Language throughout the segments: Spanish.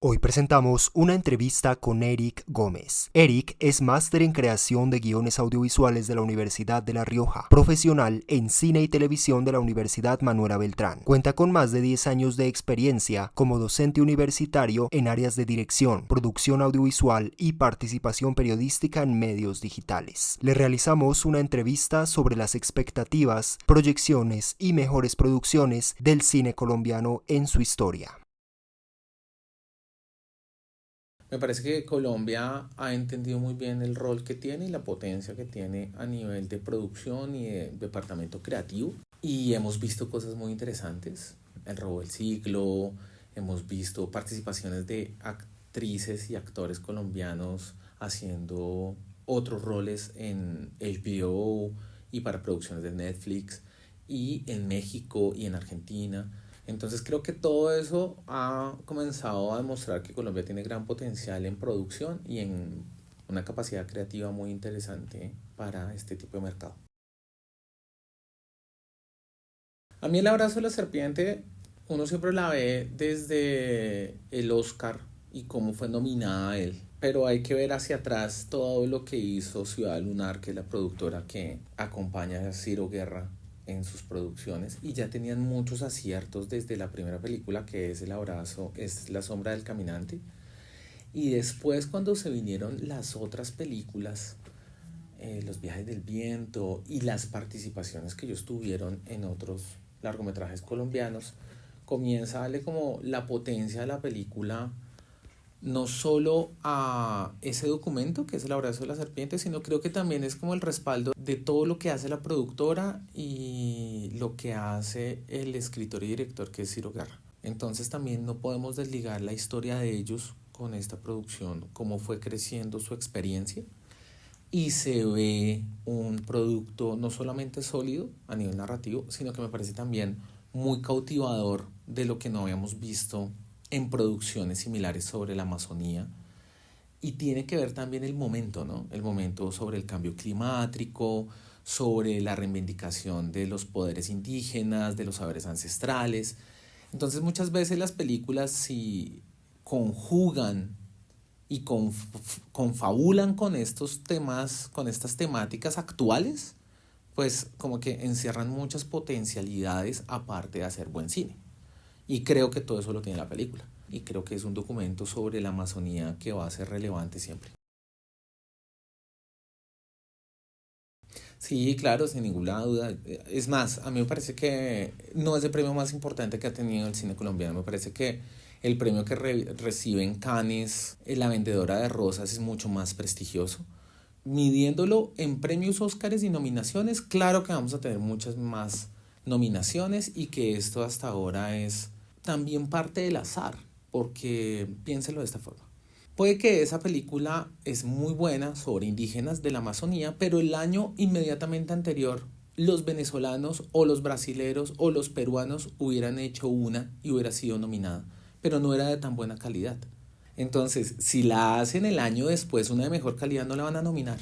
Hoy presentamos una entrevista con Eric Gómez. Eric es máster en creación de guiones audiovisuales de la Universidad de La Rioja, profesional en cine y televisión de la Universidad Manuela Beltrán. Cuenta con más de 10 años de experiencia como docente universitario en áreas de dirección, producción audiovisual y participación periodística en medios digitales. Le realizamos una entrevista sobre las expectativas, proyecciones y mejores producciones del cine colombiano en su historia. Me parece que Colombia ha entendido muy bien el rol que tiene y la potencia que tiene a nivel de producción y de departamento creativo. Y hemos visto cosas muy interesantes. El robo del siglo, hemos visto participaciones de actrices y actores colombianos haciendo otros roles en HBO y para producciones de Netflix y en México y en Argentina. Entonces creo que todo eso ha comenzado a demostrar que Colombia tiene gran potencial en producción y en una capacidad creativa muy interesante para este tipo de mercado. A mí el abrazo de la serpiente, uno siempre la ve desde el Oscar y cómo fue nominada a él. Pero hay que ver hacia atrás todo lo que hizo Ciudad Lunar, que es la productora que acompaña a Ciro Guerra en sus producciones, y ya tenían muchos aciertos desde la primera película, que es El abrazo, es La sombra del caminante, y después cuando se vinieron las otras películas, Los viajes del viento y las participaciones que ellos tuvieron en otros largometrajes colombianos, comienza a darle como la potencia de la película no solo a ese documento que es El abrazo de la serpiente, sino creo que también es como el respaldo de todo lo que hace la productora y lo que hace el escritor y director, que es Ciro Guerra. Entonces también no podemos desligar la historia de ellos con esta producción, cómo fue creciendo su experiencia, y se ve un producto no solamente sólido a nivel narrativo, sino que me parece también muy cautivador de lo que no habíamos visto en producciones similares sobre la Amazonía. Y tiene que ver también el momento, ¿no? El momento sobre el cambio climático, sobre la reivindicación de los poderes indígenas, de los saberes ancestrales. Entonces muchas veces las películas, si conjugan y confabulan con estos temas, con estas temáticas actuales, pues como que encierran muchas potencialidades aparte de hacer buen cine. Y creo que todo eso lo tiene la película. Y creo que es un documento sobre la Amazonía que va a ser relevante siempre. Sí, claro, sin ninguna duda. Es más, a mí me parece que no es el premio más importante que ha tenido el cine colombiano. Me parece que el premio que recibe en Cannes, La Vendedora de Rosas, es mucho más prestigioso. Midiéndolo en premios Óscares y nominaciones, claro que vamos a tener muchas más nominaciones y que esto hasta ahora es también parte del azar, porque piénselo de esta forma. Puede que esa película es muy buena sobre indígenas de la Amazonía, pero el año inmediatamente anterior los venezolanos o los brasileros o los peruanos hubieran hecho una y hubiera sido nominada, pero no era de tan buena calidad. Entonces, si la hacen el año después una de mejor calidad, no la van a nominar.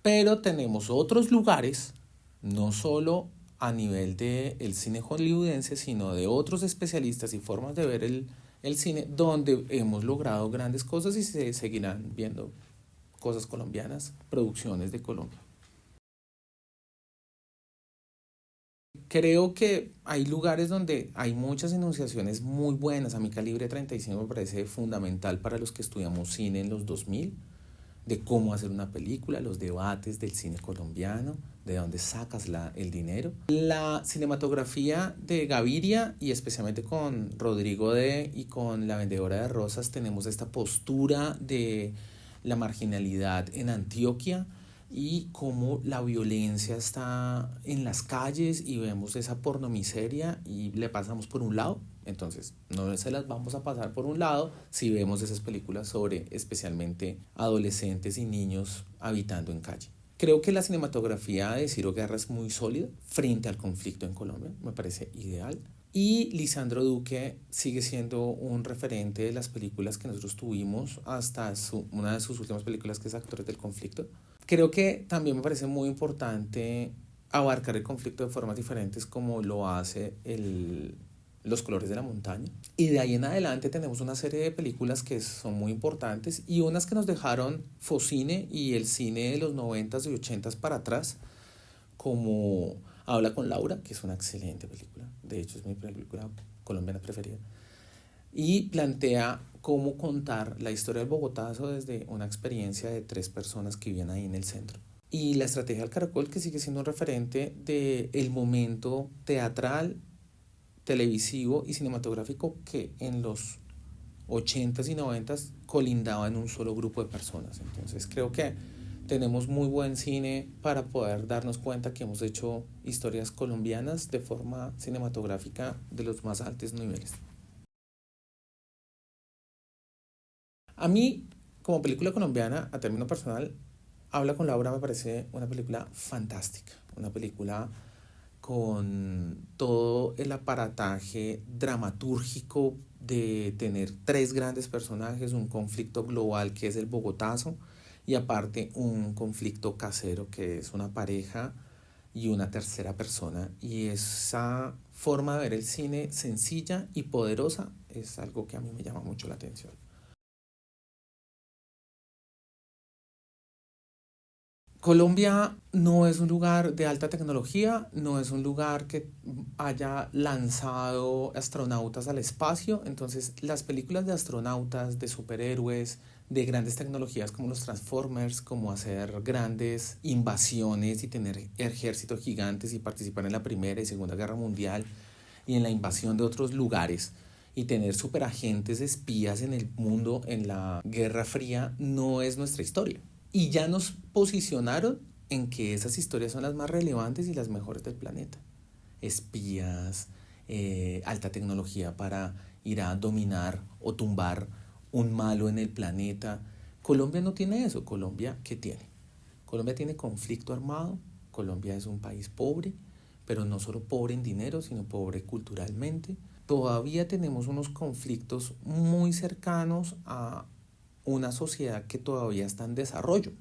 Pero tenemos otros lugares, no solo a nivel del cine hollywoodense, sino de otros especialistas y formas de ver el cine, donde hemos logrado grandes cosas y se seguirán viendo cosas colombianas, producciones de Colombia. Creo que hay lugares donde hay muchas enunciaciones muy buenas. A mi calibre 35 me parece fundamental para los que estudiamos cine en los 2000, de cómo hacer una película, los debates del cine colombiano, de dónde sacas el dinero. La cinematografía de Gaviria, y especialmente con Rodrigo D. y con La Vendedora de Rosas, tenemos esta postura de la marginalidad en Antioquia y cómo la violencia está en las calles y vemos esa pornomiseria y le pasamos por un lado. Entonces, no se las vamos a pasar por un lado si vemos esas películas sobre especialmente adolescentes y niños habitando en calle. Creo que la cinematografía de Ciro Guerra es muy sólida frente al conflicto en Colombia, me parece ideal. Y Lisandro Duque sigue siendo un referente de las películas que nosotros tuvimos hasta una de sus últimas películas, que es Actores del Conflicto. Creo que también me parece muy importante abarcar el conflicto de formas diferentes como lo hace el Los colores de la montaña. Y de ahí en adelante tenemos una serie de películas que son muy importantes y unas que nos dejaron Focine y el cine de los 90s y 80s para atrás, como Habla con Laura, que es una excelente película, de hecho es mi película colombiana preferida, y plantea cómo contar la historia del Bogotazo desde una experiencia de 3 personas que vivían ahí en el centro. Y la estrategia del caracol, que sigue siendo un referente del momento teatral, televisivo y cinematográfico que en los 80s y 90s colindaba en un solo grupo de personas. Entonces creo que tenemos muy buen cine para poder darnos cuenta que hemos hecho historias colombianas de forma cinematográfica de los más altos niveles. A mí, como película colombiana, a término personal, Habla con Laura me parece una película fantástica, una película con todo el aparataje dramatúrgico de tener 3 grandes personajes, un conflicto global que es el Bogotazo y aparte un conflicto casero que es una pareja y una tercera persona. Y esa forma de ver el cine sencilla y poderosa es algo que a mí me llama mucho la atención. Colombia no es un lugar de alta tecnología, no es un lugar que haya lanzado astronautas al espacio, entonces las películas de astronautas, de superhéroes, de grandes tecnologías como los Transformers, como hacer grandes invasiones y tener ejércitos gigantes y participar en la Primera y Segunda Guerra Mundial y en la invasión de otros lugares y tener superagentes espías en el mundo en la Guerra Fría no es nuestra historia. Y ya nos posicionaron en que esas historias son las más relevantes y las mejores del planeta. Espías, alta tecnología para ir a dominar o tumbar un malo en el planeta. Colombia no tiene eso. Colombia, ¿qué tiene? Colombia tiene conflicto armado. Colombia es un país pobre, pero no solo pobre en dinero, sino pobre culturalmente. Todavía tenemos unos conflictos muy cercanos a una sociedad que todavía está en desarrollo,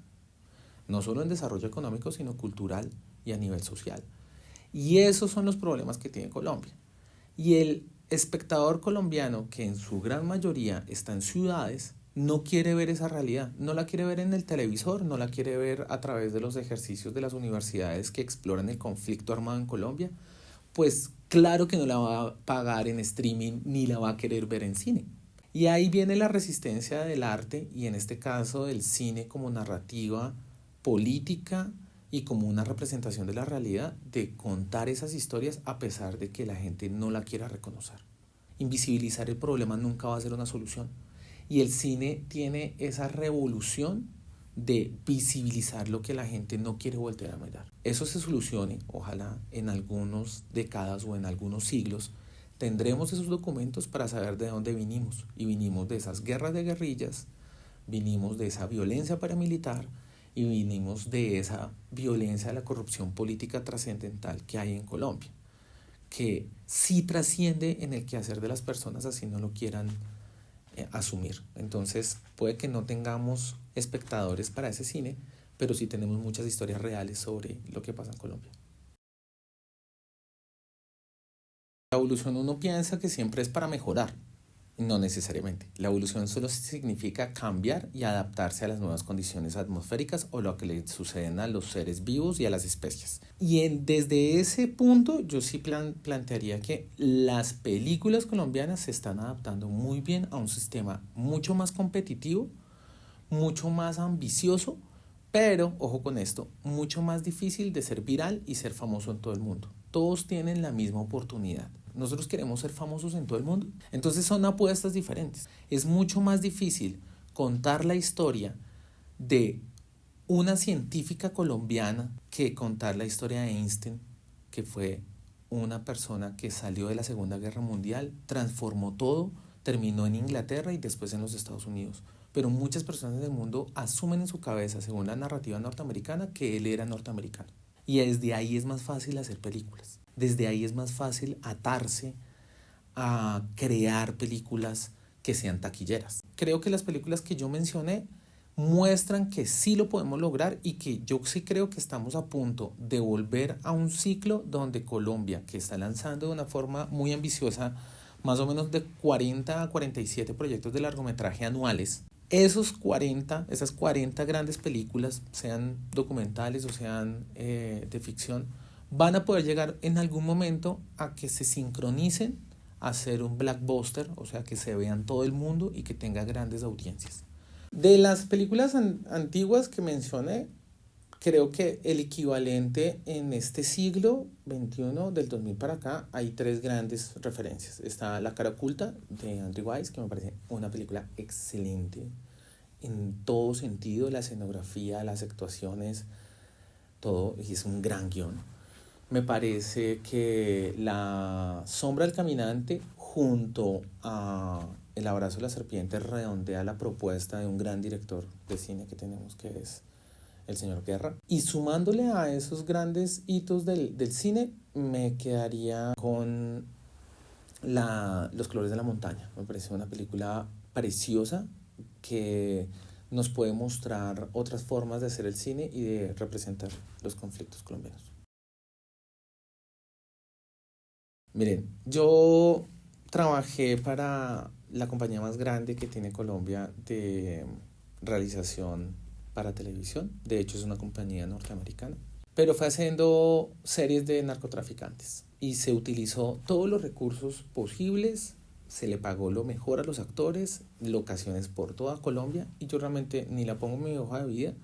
no solo en desarrollo económico, sino cultural y a nivel social. Y esos son los problemas que tiene Colombia. Y el espectador colombiano, que en su gran mayoría está en ciudades, no quiere ver esa realidad, no la quiere ver en el televisor, no la quiere ver a través de los ejercicios de las universidades que exploran el conflicto armado en Colombia, pues claro que no la va a pagar en streaming ni la va a querer ver en cine. Y ahí viene la resistencia del arte y en este caso del cine como narrativa política y como una representación de la realidad, de contar esas historias a pesar de que la gente no la quiera reconocer. Invisibilizar el problema nunca va a ser una solución. Y el cine tiene esa revolución de visibilizar lo que la gente no quiere voltear a mirar. Eso se solucione, ojalá en algunas décadas o en algunos siglos, tendremos esos documentos para saber de dónde vinimos. Y vinimos de esas guerras de guerrillas, vinimos de esa violencia paramilitar y vinimos de esa violencia de la corrupción política trascendental que hay en Colombia, que sí trasciende en el quehacer de las personas así no lo quieran asumir. Entonces puede que no tengamos espectadores para ese cine, pero sí tenemos muchas historias reales sobre lo que pasa en Colombia. La evolución uno piensa que siempre es para mejorar, no necesariamente. La evolución solo significa cambiar y adaptarse a las nuevas condiciones atmosféricas o lo que le suceden a los seres vivos y a las especies. Y desde ese punto yo sí plantearía que las películas colombianas se están adaptando muy bien a un sistema mucho más competitivo, mucho más ambicioso, pero, ojo con esto, mucho más difícil de ser viral y ser famoso en todo el mundo. Todos tienen la misma oportunidad. Nosotros queremos ser famosos en todo el mundo. Entonces son apuestas diferentes. Es mucho más difícil contar la historia de una científica colombiana que contar la historia de Einstein, que fue una persona que salió de la Segunda Guerra Mundial, transformó todo, terminó en Inglaterra y después en los Estados Unidos. Pero muchas personas del mundo asumen en su cabeza, según la narrativa norteamericana, que él era norteamericano. Y desde ahí es más fácil hacer películas. Desde ahí es más fácil atarse a crear películas que sean taquilleras. Creo que las películas que yo mencioné muestran que sí lo podemos lograr y que yo sí creo que estamos a punto de volver a un ciclo donde Colombia, que está lanzando de una forma muy ambiciosa más o menos de 40 a 47 proyectos de largometraje anuales, esas 40 grandes películas, sean documentales o sean de ficción, van a poder llegar en algún momento a que se sincronicen a hacer un blockbuster, o sea, que se vean todo el mundo y que tenga grandes audiencias. De las películas antiguas que mencioné, creo que el equivalente en este siglo XXI, del 2000 para acá, hay 3 grandes referencias. Está La cara oculta de Andrew Weiss, que me parece una película excelente en todo sentido, la escenografía, las actuaciones, todo, y es un gran guión. Me parece que La sombra del caminante junto a El abrazo de la serpiente redondea la propuesta de un gran director de cine que tenemos, que es el señor Guerra. Y sumándole a esos grandes hitos del cine, me quedaría con Los colores de la montaña. Me parece una película preciosa que nos puede mostrar otras formas de hacer el cine y de representar los conflictos colombianos. Miren, yo trabajé para la compañía más grande que tiene Colombia de realización para televisión. De hecho, es una compañía norteamericana. Pero fue haciendo series de narcotraficantes y se utilizó todos los recursos posibles, se le pagó lo mejor a los actores, locaciones por toda Colombia, y yo realmente ni la pongo en mi hoja de vida,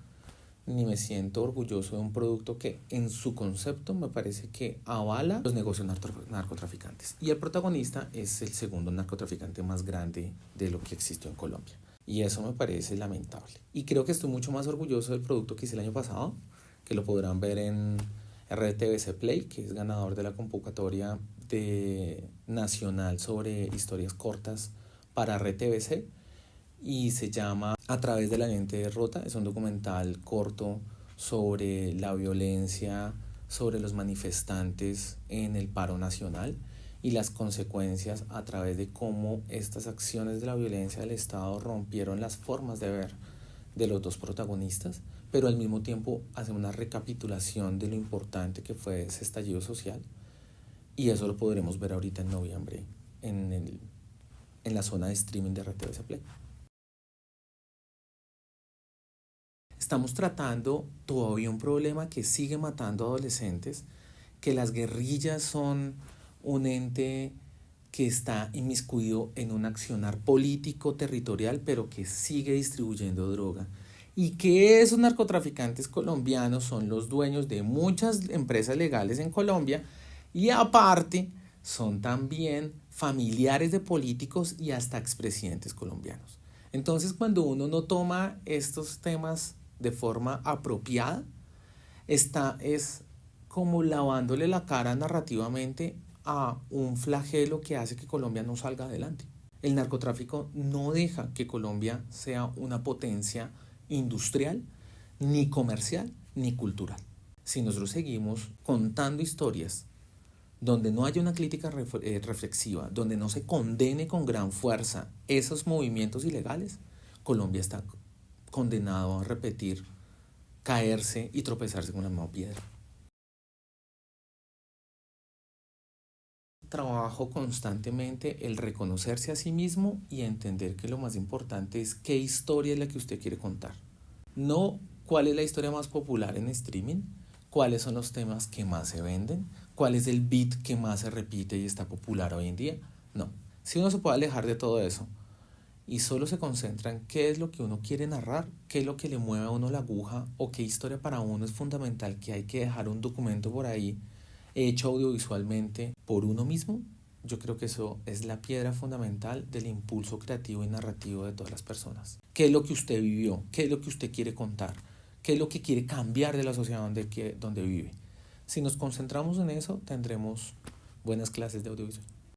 ni me siento orgulloso de un producto que en su concepto me parece que avala los negocios narcotraficantes. Y el protagonista es el segundo narcotraficante más grande de lo que existió en Colombia. Y eso me parece lamentable. Y creo que estoy mucho más orgulloso del producto que hice el año pasado, que lo podrán ver en RTBC Play, que es ganador de la convocatoria nacional sobre historias cortas para RTBC. Y se llama A través de la lente de Rota. Es un documental corto sobre la violencia, sobre los manifestantes en el paro nacional y las consecuencias a través de cómo estas acciones de la violencia del Estado rompieron las formas de ver de los dos protagonistas, pero al mismo tiempo hace una recapitulación de lo importante que fue ese estallido social, y eso lo podremos ver ahorita en noviembre en la zona de streaming de RTBC Play. Estamos tratando todavía un problema que sigue matando a adolescentes, que las guerrillas son un ente que está inmiscuido en un accionar político territorial, pero que sigue distribuyendo droga. Y que esos narcotraficantes colombianos son los dueños de muchas empresas legales en Colombia, y aparte son también familiares de políticos y hasta expresidentes colombianos. Entonces, cuando uno no toma estos temas de forma apropiada, es como lavándole la cara narrativamente a un flagelo que hace que Colombia no salga adelante. El narcotráfico no deja que Colombia sea una potencia industrial, ni comercial, ni cultural. Si nosotros seguimos contando historias donde no haya una crítica reflexiva, donde no se condene con gran fuerza esos movimientos ilegales, Colombia está condenado a repetir, caerse y tropezarse con la misma piedra. Trabajo constantemente el reconocerse a sí mismo y entender que lo más importante es qué historia es la que usted quiere contar. No cuál es la historia más popular en streaming, cuáles son los temas que más se venden, cuál es el beat que más se repite y está popular hoy en día. No, si uno se puede alejar de todo eso y solo se concentra en qué es lo que uno quiere narrar, qué es lo que le mueve a uno la aguja, o qué historia para uno es fundamental, que hay que dejar un documento por ahí hecho audiovisualmente por uno mismo, yo creo que eso es la piedra fundamental del impulso creativo y narrativo de todas las personas. ¿Qué es lo que usted vivió? ¿Qué es lo que usted quiere contar? ¿Qué es lo que quiere cambiar de la sociedad donde vive? Si nos concentramos en eso, tendremos buenas clases de audiovisual.